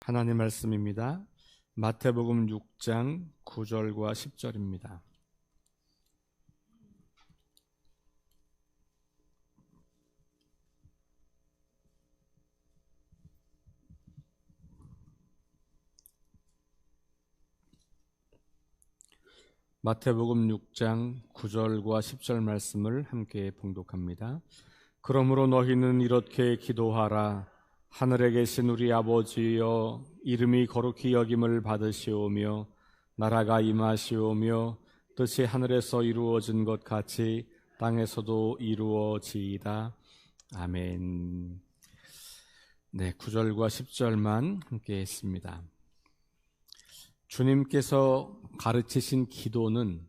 하나님 말씀입니다. 마태복음 6장 9절과 10절입니다. 마태복음 6장 9절과 10절 말씀을 함께 봉독합니다. 그러므로 너희는 이렇게 기도하라. 하늘에 계신 우리 아버지여, 이름이 거룩히 여김을 받으시오며 나라가 임하시오며 뜻이 하늘에서 이루어진 것 같이 땅에서도 이루어지이다. 아멘. 네, 9절과 10절만 함께 했습니다. 주님께서 가르치신 기도는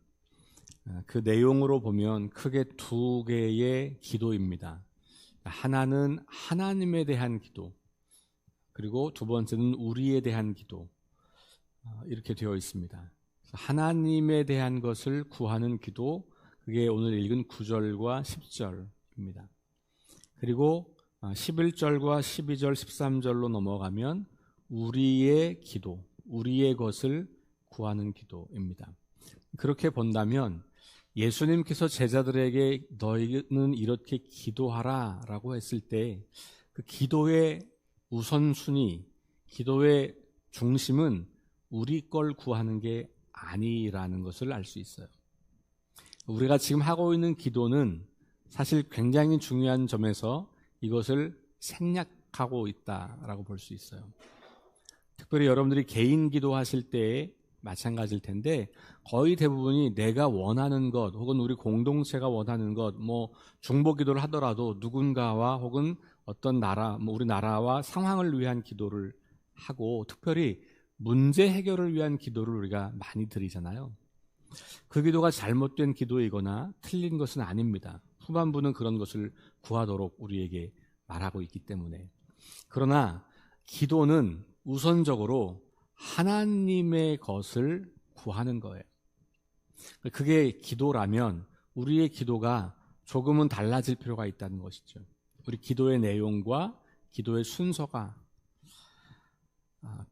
그 내용으로 보면 크게 두 개의 기도입니다. 하나는 하나님에 대한 기도, 그리고 두 번째는 우리에 대한 기도, 이렇게 되어 있습니다. 하나님에 대한 것을 구하는 기도, 그게 오늘 읽은 9절과 10절입니다. 그리고 11절과 12절, 13절로 넘어가면 우리의 기도, 우리의 것을 구하는 기도입니다. 그렇게 본다면 예수님께서 제자들에게 너희는 이렇게 기도하라 라고 했을 때 그 기도의 우선순위, 기도의 중심은 우리 걸 구하는 게 아니라는 것을 알 수 있어요. 우리가 지금 하고 있는 기도는 사실 굉장히 중요한 점에서 이것을 생략하고 있다라고 볼 수 있어요. 특별히 여러분들이 개인 기도하실 때에 마찬가지일 텐데 거의 대부분이 내가 원하는 것 혹은 우리 공동체가 원하는 것, 중보 기도를 하더라도 누군가와 혹은 어떤 나라, 우리 나라와 상황을 위한 기도를 하고 특별히 문제 해결을 위한 기도를 우리가 많이 드리잖아요. 그 기도가 잘못된 기도이거나 틀린 것은 아닙니다. 후반부는 그런 것을 구하도록 우리에게 말하고 있기 때문에. 그러나 기도는 우선적으로 하나님의 것을 구하는 거예요. 그게 기도라면 우리의 기도가 조금은 달라질 필요가 있다는 것이죠. 우리 기도의 내용과 기도의 순서가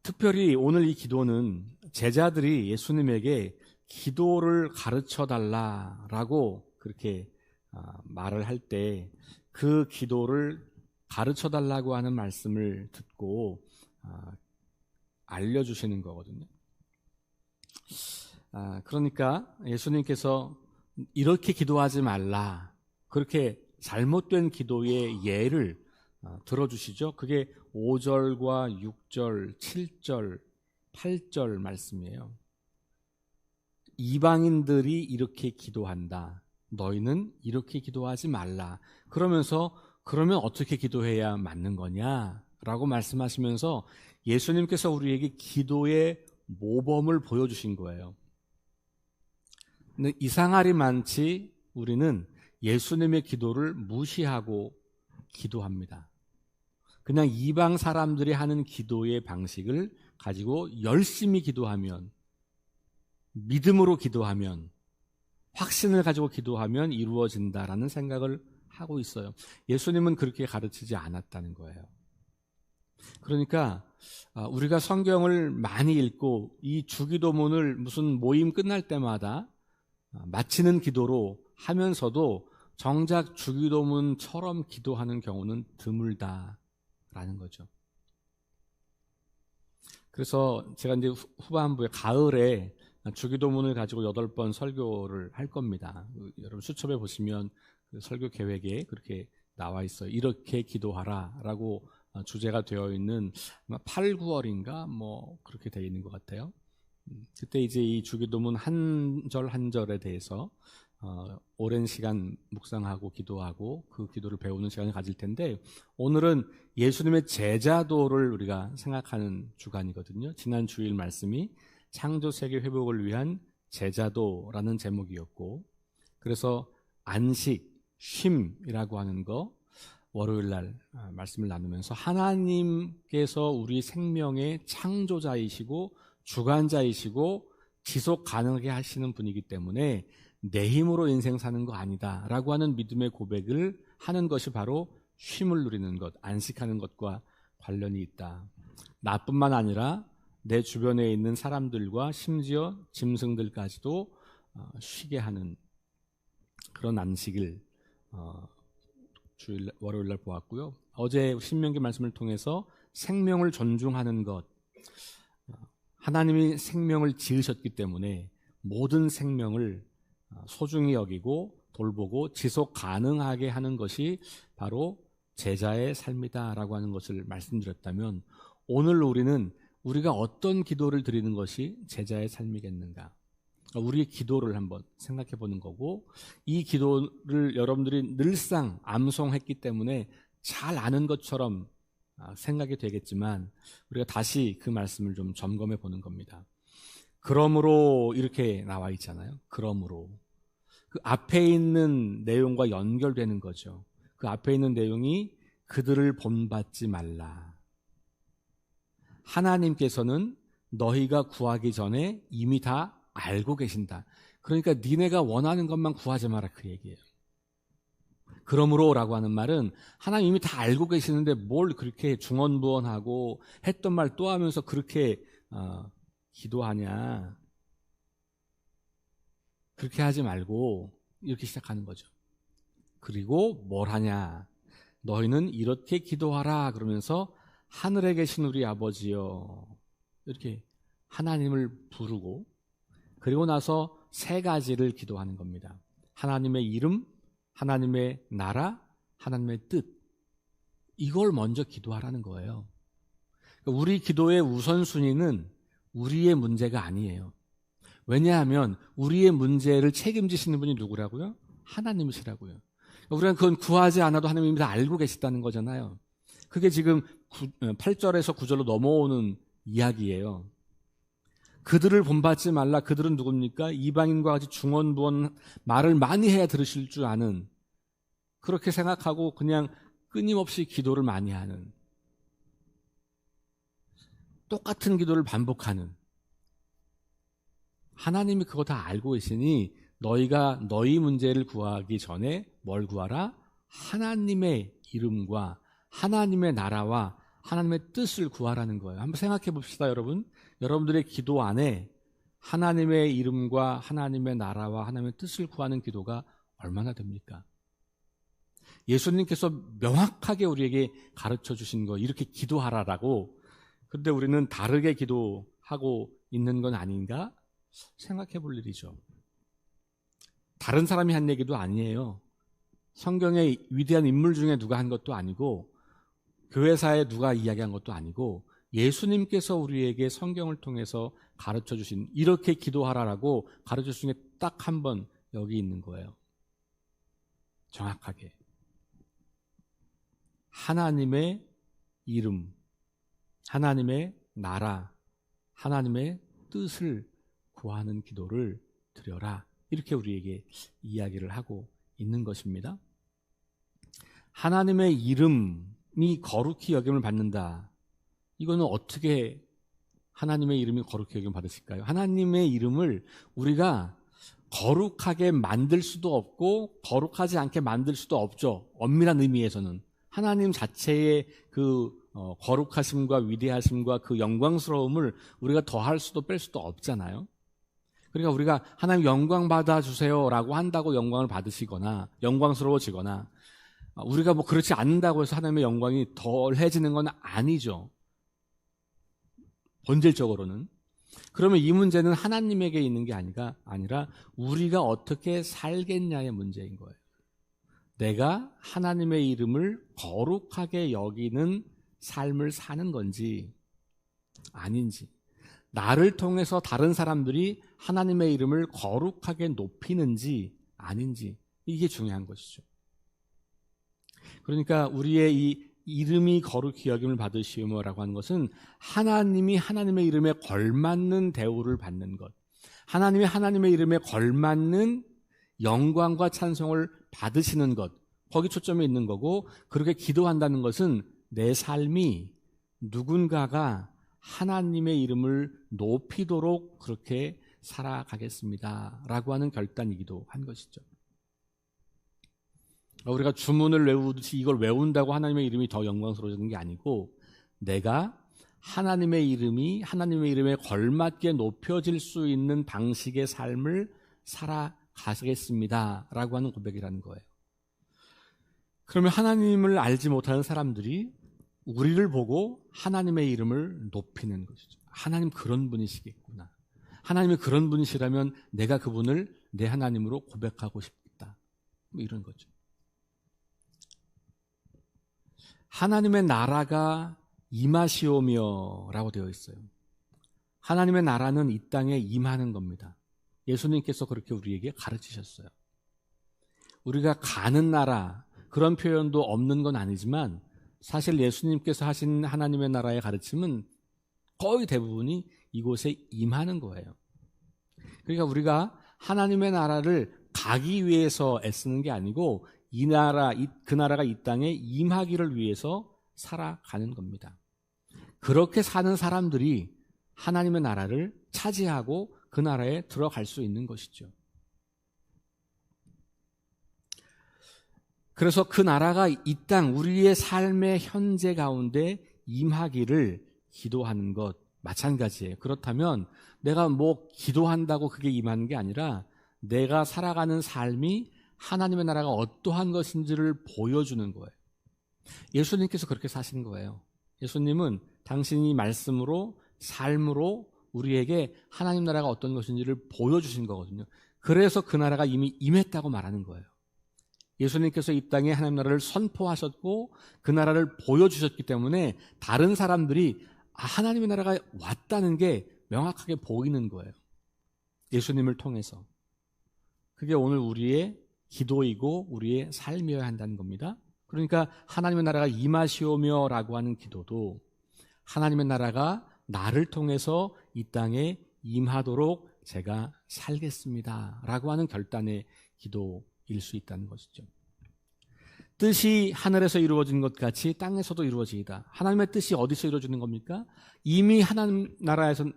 특별히 오늘 이 기도는 제자들이 예수님에게 기도를 가르쳐 달라라고 그렇게 말을 할 때 그 기도를 가르쳐 달라고 하는 말씀을 듣고 알려주시는 거거든요. 그러니까 예수님께서 이렇게 기도하지 말라, 그렇게 잘못된 기도의 예를 들어주시죠. 그게 5절과 6절, 7절, 8절 말씀이에요. 이방인들이 이렇게 기도한다. 너희는 이렇게 기도하지 말라. 그러면서 그러면 어떻게 기도해야 맞는 거냐? 라고 말씀하시면서 예수님께서 우리에게 기도의 모범을 보여주신 거예요. 근데 이상하리 많지 우리는 예수님의 기도를 무시하고 기도합니다. 그냥 이방 사람들이 하는 기도의 방식을 가지고 열심히 기도하면, 믿음으로 기도하면, 확신을 가지고 기도하면 이루어진다라는 생각을 하고 있어요. 예수님은 그렇게 가르치지 않았다는 거예요. 그러니까 우리가 성경을 많이 읽고 이 주기도문을 무슨 모임 끝날 때마다 마치는 기도로 하면서도 정작 주기도문처럼 기도하는 경우는 드물다라는 거죠. 그래서 제가 이제 후반부에 가을에 주기도문을 가지고 8번 설교를 할 겁니다. 여러분 수첩에 보시면 그 설교 계획에 그렇게 나와 있어요. 이렇게 기도하라라고 주제가 되어 있는 8, 9월인가 그렇게 되어 있는 것 같아요. 그때 이제 이 주기도문 한 절 한 절에 대해서 오랜 시간 묵상하고 기도하고 그 기도를 배우는 시간을 가질 텐데, 오늘은 예수님의 제자도를 우리가 생각하는 주간이거든요. 지난 주일 말씀이 창조 세계 회복을 위한 제자도라는 제목이었고, 그래서 안식, 쉼이라고 하는 거 월요일 날 말씀을 나누면서 하나님께서 우리 생명의 창조자이시고 주관자이시고 지속 가능하게 하시는 분이기 때문에 내 힘으로 인생 사는 거 아니다 라고 하는 믿음의 고백을 하는 것이 바로 쉼을 누리는 것, 안식하는 것과 관련이 있다. 나뿐만 아니라 내 주변에 있는 사람들과 심지어 짐승들까지도 쉬게 하는 그런 안식일 월요일 날 보았고요. 어제 신명기 말씀을 통해서 생명을 존중하는 것, 하나님이 생명을 지으셨기 때문에 모든 생명을 소중히 여기고 돌보고 지속 가능하게 하는 것이 바로 제자의 삶이다라고 하는 것을 말씀드렸다면, 오늘 우리가 어떤 기도를 드리는 것이 제자의 삶이겠는가? 우리의 기도를 한번 생각해 보는 거고, 이 기도를 여러분들이 늘상 암송했기 때문에 잘 아는 것처럼 생각이 되겠지만, 우리가 다시 그 말씀을 좀 점검해 보는 겁니다. 그러므로 이렇게 나와 있잖아요. 그러므로 그 앞에 있는 내용과 연결되는 거죠. 그 앞에 있는 내용이 그들을 본받지 말라. 하나님께서는 너희가 구하기 전에 이미 다 알고 계신다. 그러니까 니네가 원하는 것만 구하지 마라, 그 얘기예요. 그러므로라고 하는 말은 하나님 이미 다 알고 계시는데 뭘 그렇게 중언부언하고 했던 말 또 하면서 그렇게 기도하냐. 그렇게 하지 말고 이렇게 시작하는 거죠. 그리고 뭘 하냐. 너희는 이렇게 기도하라 그러면서 하늘에 계신 우리 아버지여, 이렇게 하나님을 부르고, 그리고 나서 세 가지를 기도하는 겁니다. 하나님의 이름, 하나님의 나라, 하나님의 뜻. 이걸 먼저 기도하라는 거예요. 우리 기도의 우선순위는 우리의 문제가 아니에요. 왜냐하면 우리의 문제를 책임지시는 분이 누구라고요? 하나님이시라고요. 우리가 그건 구하지 않아도 하나님이 다 알고 계시다는 거잖아요. 그게 지금 8절에서 9절로 넘어오는 이야기예요. 그들을 본받지 말라. 그들은 누굽니까? 이방인과 같이 중언부언 말을 많이 해야 들으실 줄 아는, 그렇게 생각하고 그냥 끊임없이 기도를 많이 하는, 똑같은 기도를 반복하는, 하나님이 그거 다 알고 계시니 너희가 너희 문제를 구하기 전에 뭘 구하라? 하나님의 이름과 하나님의 나라와 하나님의 뜻을 구하라는 거예요. 한번 생각해 봅시다, 여러분. 여러분들의 기도 안에 하나님의 이름과 하나님의 나라와 하나님의 뜻을 구하는 기도가 얼마나 됩니까? 예수님께서 명확하게 우리에게 가르쳐 주신 거, 이렇게 기도하라라고. 그런데 우리는 다르게 기도하고 있는 건 아닌가 생각해 볼 일이죠. 다른 사람이 한 얘기도 아니에요. 성경의 위대한 인물 중에 누가 한 것도 아니고, 교회사에 누가 이야기한 것도 아니고, 예수님께서 우리에게 성경을 통해서 가르쳐 주신, 이렇게 기도하라라고 가르쳐 주신 게 딱 한 번 여기 있는 거예요. 정확하게. 하나님의 이름, 하나님의 나라, 하나님의 뜻을 구하는 기도를 드려라. 이렇게 우리에게 이야기를 하고 있는 것입니다. 하나님의 이름이 거룩히 여김을 받는다. 이거는 어떻게 하나님의 이름이 거룩히 여김을 받으실까요? 하나님의 이름을 우리가 거룩하게 만들 수도 없고 거룩하지 않게 만들 수도 없죠. 엄밀한 의미에서는. 하나님 자체의 그 거룩하심과 위대하심과 그 영광스러움을 우리가 더할 수도 뺄 수도 없잖아요. 그러니까 우리가 하나님 영광 받아주세요 라고 한다고 영광을 받으시거나 영광스러워지거나, 우리가 뭐 그렇지 않는다고 해서 하나님의 영광이 덜해지는 건 아니죠. 본질적으로는. 그러면 이 문제는 하나님에게 있는 게 아니라 우리가 어떻게 살겠냐의 문제인 거예요. 내가 하나님의 이름을 거룩하게 여기는 삶을 사는 건지 아닌지, 나를 통해서 다른 사람들이 하나님의 이름을 거룩하게 높이는지 아닌지, 이게 중요한 것이죠. 그러니까 우리의 이 이름이 거룩히 여김을 받으시오라고 하는 것은 하나님이 하나님의 이름에 걸맞는 대우를 받는 것, 하나님이 하나님의 이름에 걸맞는 영광과 찬송을 받으시는 것, 거기 초점이 있는 거고, 그렇게 기도한다는 것은 내 삶이 누군가가 하나님의 이름을 높이도록 그렇게 살아가겠습니다 라고 하는 결단이기도 한 것이죠. 우리가 주문을 외우듯이 이걸 외운다고 하나님의 이름이 더 영광스러워지는 게 아니고, 내가 하나님의 이름에 걸맞게 높여질 수 있는 방식의 삶을 살아가겠습니다 라고 하는 고백이라는 거예요. 그러면 하나님을 알지 못하는 사람들이 우리를 보고 하나님의 이름을 높이는 것이죠. 하나님 그런 분이시겠구나. 하나님이 그런 분이시라면 내가 그분을 내 하나님으로 고백하고 싶다. 뭐 이런 거죠. 하나님의 나라가 임하시오며 라고 되어 있어요. 하나님의 나라는 이 땅에 임하는 겁니다. 예수님께서 그렇게 우리에게 가르치셨어요. 우리가 가는 나라, 그런 표현도 없는 건 아니지만 사실 예수님께서 하신 하나님의 나라의 가르침은 거의 대부분이 이곳에 임하는 거예요. 그러니까 우리가 하나님의 나라를 가기 위해서 애쓰는 게 아니고 그 나라가 이 땅에 임하기를 위해서 살아가는 겁니다. 그렇게 사는 사람들이 하나님의 나라를 차지하고 그 나라에 들어갈 수 있는 것이죠. 그래서 그 나라가 이 땅 우리의 삶의 현재 가운데 임하기를 기도하는 것 마찬가지예요. 그렇다면 내가 뭐 기도한다고 그게 임하는 게 아니라 내가 살아가는 삶이 하나님의 나라가 어떠한 것인지를 보여주는 거예요. 예수님께서 그렇게 사신 거예요. 예수님은 당신이 말씀으로 삶으로 우리에게 하나님 나라가 어떤 것인지를 보여주신 거거든요. 그래서 그 나라가 이미 임했다고 말하는 거예요. 예수님께서 이 땅에 하나님 나라를 선포하셨고 그 나라를 보여주셨기 때문에 다른 사람들이 하나님의 나라가 왔다는 게 명확하게 보이는 거예요. 예수님을 통해서. 그게 오늘 우리의 기도이고 우리의 삶이어야 한다는 겁니다. 그러니까 하나님의 나라가 임하시오며 라고 하는 기도도 하나님의 나라가 나를 통해서 이 땅에 임하도록 제가 살겠습니다 라고 하는 결단의 기도일 수 있다는 것이죠. 뜻이 하늘에서 이루어진 것 같이 땅에서도 이루어지이다. 하나님의 뜻이 어디서 이루어지는 겁니까? 이미 하늘에서는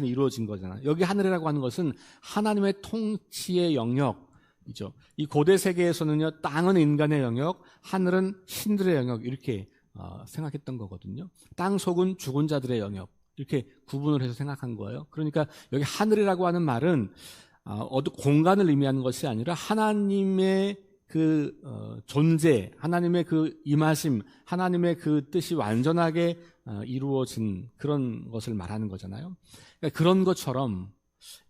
이루어진 거잖아요. 여기 하늘이라고 하는 것은 하나님의 통치의 영역이죠. 이 고대 세계에서는요, 땅은 인간의 영역, 하늘은 신들의 영역 이렇게 생각했던 거거든요. 땅 속은 죽은 자들의 영역 이렇게 구분을 해서 생각한 거예요. 그러니까 여기 하늘이라고 하는 말은 공간을 의미하는 것이 아니라 하나님의 그 존재, 하나님의 그 임하심, 하나님의 그 뜻이 완전하게 이루어진 그런 것을 말하는 거잖아요. 그러니까 그런 것처럼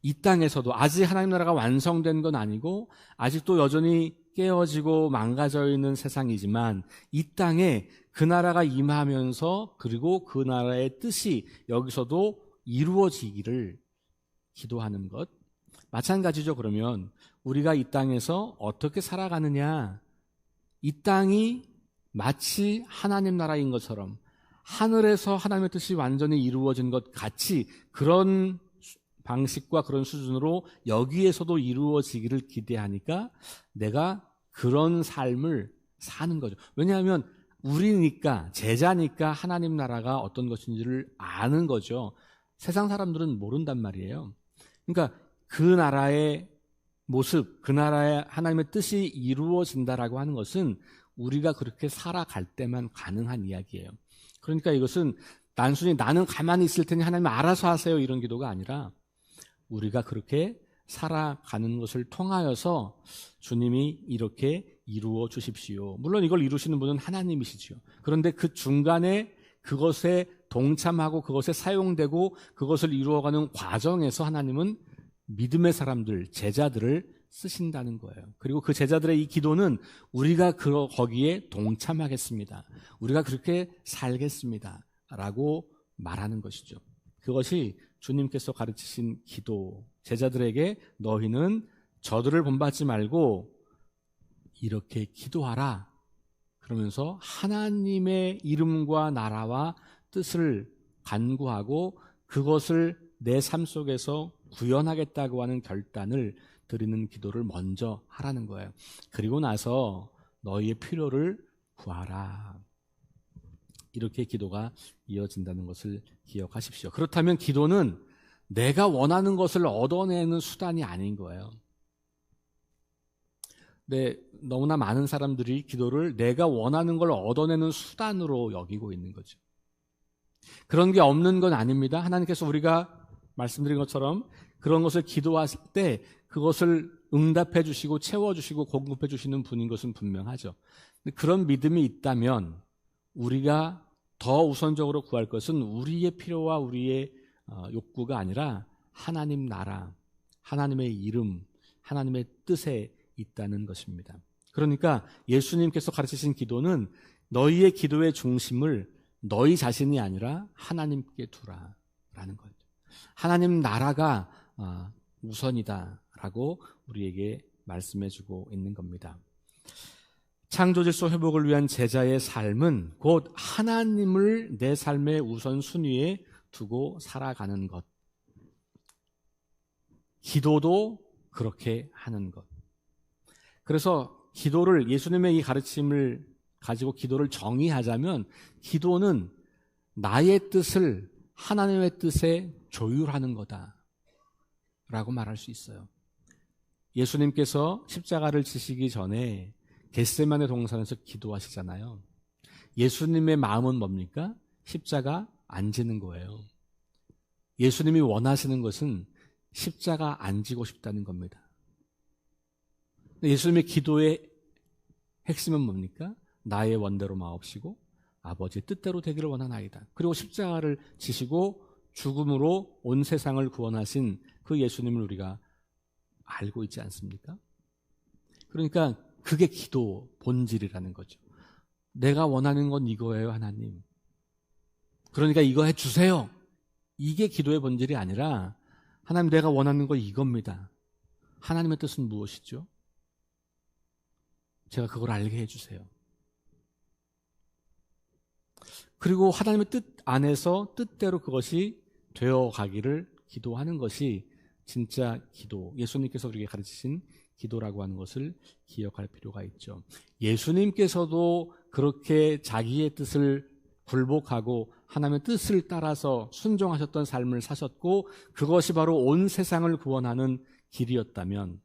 이 땅에서도 아직 하나님 나라가 완성된 건 아니고 아직도 여전히 깨어지고 망가져 있는 세상이지만 이 땅에 그 나라가 임하면서 그리고 그 나라의 뜻이 여기서도 이루어지기를 기도하는 것. 마찬가지죠. 그러면 우리가 이 땅에서 어떻게 살아가느냐, 이 땅이 마치 하나님 나라인 것처럼 하늘에서 하나님의 뜻이 완전히 이루어진 것 같이 그런 방식과 그런 수준으로 여기에서도 이루어지기를 기대하니까 내가 그런 삶을 사는 거죠. 왜냐하면 우리니까, 제자니까 하나님 나라가 어떤 것인지를 아는 거죠. 세상 사람들은 모른단 말이에요. 그러니까 그 나라의 모습, 그 나라의 하나님의 뜻이 이루어진다라고 하는 것은 우리가 그렇게 살아갈 때만 가능한 이야기예요. 그러니까 이것은 단순히 나는 가만히 있을 테니 하나님 알아서 하세요 이런 기도가 아니라 우리가 그렇게 살아가는 것을 통하여서 주님이 이렇게 이루어 주십시오. 물론 이걸 이루시는 분은 하나님이시죠. 그런데 그 중간에 그것에 동참하고 그것에 사용되고 그것을 이루어가는 과정에서 하나님은 믿음의 사람들, 제자들을 쓰신다는 거예요. 그리고 그 제자들의 이 기도는 우리가 거기에 동참하겠습니다. 우리가 그렇게 살겠습니다. 라고 말하는 것이죠. 그것이 주님께서 가르치신 기도, 제자들에게 너희는 저들을 본받지 말고 이렇게 기도하라. 그러면서 하나님의 이름과 나라와 뜻을 간구하고 그것을 내 삶 속에서 구현하겠다고 하는 결단을 드리는 기도를 먼저 하라는 거예요. 그리고 나서 너희의 필요를 구하라. 이렇게 기도가 이어진다는 것을 기억하십시오. 그렇다면 기도는 내가 원하는 것을 얻어내는 수단이 아닌 거예요. 근데 너무나 많은 사람들이 기도를 내가 원하는 걸 얻어내는 수단으로 여기고 있는 거죠. 그런 게 없는 건 아닙니다. 하나님께서 우리가 말씀드린 것처럼 그런 것을 기도하실 때 그것을 응답해 주시고 채워주시고 공급해 주시는 분인 것은 분명하죠. 그런 믿음이 있다면 우리가 더 우선적으로 구할 것은 우리의 필요와 우리의 욕구가 아니라 하나님 나라, 하나님의 이름, 하나님의 뜻에 있다는 것입니다. 그러니까 예수님께서 가르치신 기도는 너희의 기도의 중심을 너희 자신이 아니라 하나님께 두라라는 거죠. 하나님 나라가 우선이다라고 우리에게 말씀해주고 있는 겁니다. 창조 질서 회복을 위한 제자의 삶은 곧 하나님을 내 삶의 우선순위에 두고 살아가는 것. 기도도 그렇게 하는 것. 그래서 기도를, 예수님의 이 가르침을 가지고 기도를 정의하자면 기도는 나의 뜻을 하나님의 뜻에 조율하는 거다라고 말할 수 있어요. 예수님께서 십자가를 지시기 전에 겟세마네 동산에서 기도하시잖아요. 예수님의 마음은 뭡니까? 십자가 안 지는 거예요. 예수님이 원하시는 것은 십자가 안 지고 싶다는 겁니다. 예수님의 기도의 핵심은 뭡니까? 나의 원대로 마옵시고 아버지의 뜻대로 되기를 원하나이다. 그리고 십자가를 지시고 죽음으로 온 세상을 구원하신 그 예수님을 우리가 알고 있지 않습니까? 그러니까 그게 기도 본질이라는 거죠. 내가 원하는 건 이거예요, 하나님. 그러니까 이거 해주세요. 이게 기도의 본질이 아니라 하나님 내가 원하는 거 이겁니다. 하나님의 뜻은 무엇이죠? 제가 그걸 알게 해주세요. 그리고 하나님의 뜻 안에서 뜻대로 그것이 되어가기를 기도하는 것이 진짜 기도, 예수님께서 우리에게 가르치신 기도라고 하는 것을 기억할 필요가 있죠. 예수님께서도 그렇게 자기의 뜻을 굴복하고 하나님의 뜻을 따라서 순종하셨던 삶을 사셨고 그것이 바로 온 세상을 구원하는 길이었다면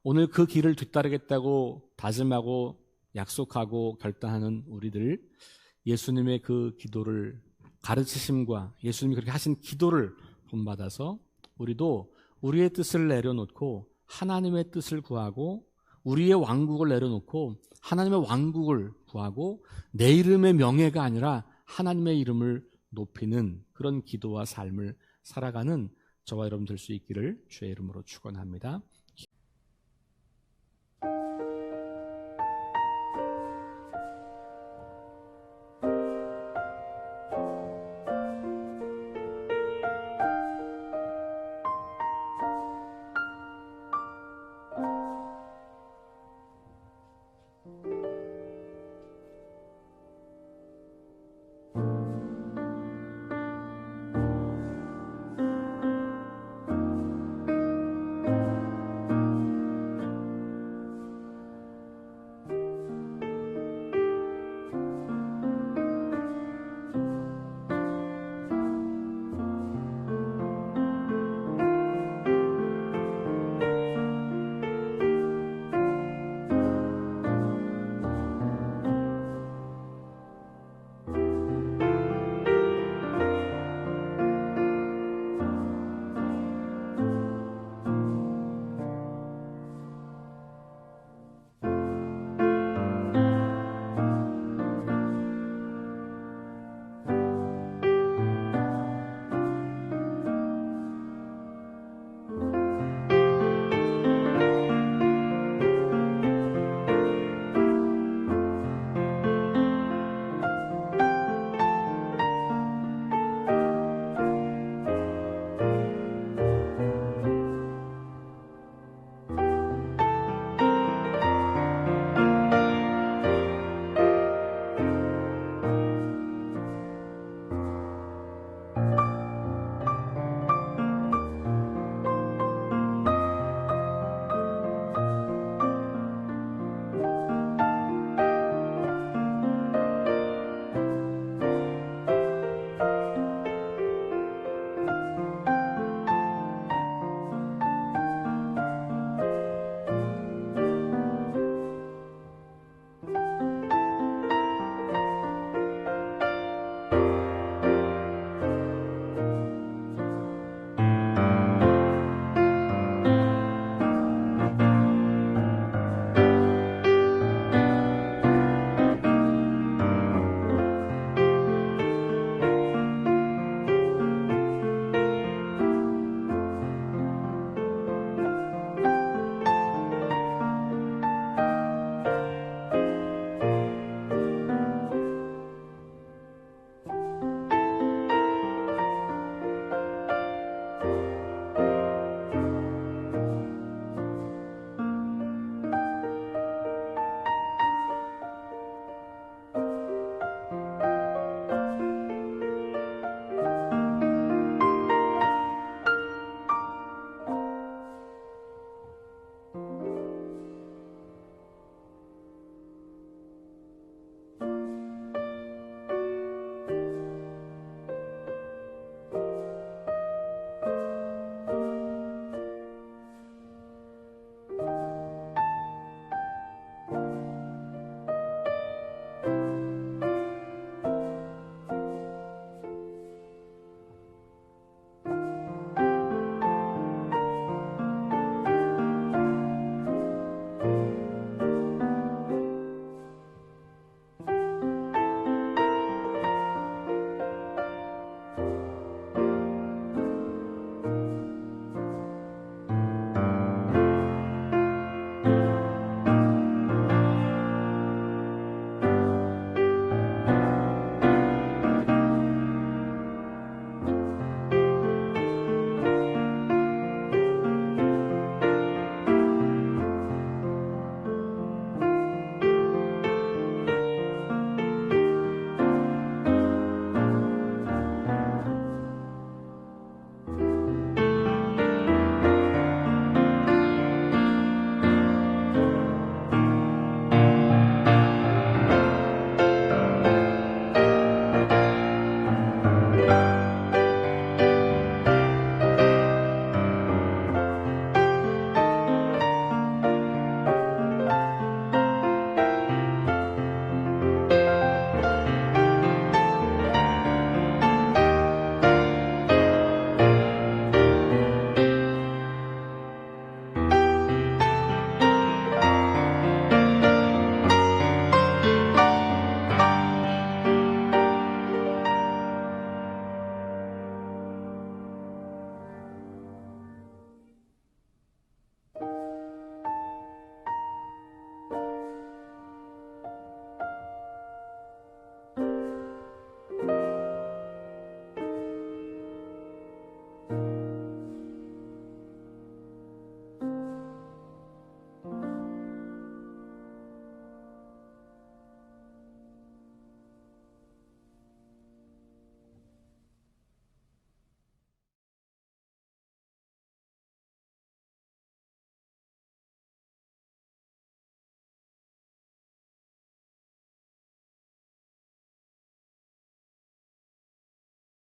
오늘 그 길을 뒤따르겠다고 다짐하고 약속하고 결단하는 우리들, 예수님의 그 기도를 가르치심과 예수님이 그렇게 하신 기도를 본받아서 우리도 우리의 뜻을 내려놓고 하나님의 뜻을 구하고 우리의 왕국을 내려놓고 하나님의 왕국을 구하고 내 이름의 명예가 아니라 하나님의 이름을 높이는 그런 기도와 삶을 살아가는 저와 여러분 될 수 있기를 주의 이름으로 축원합니다.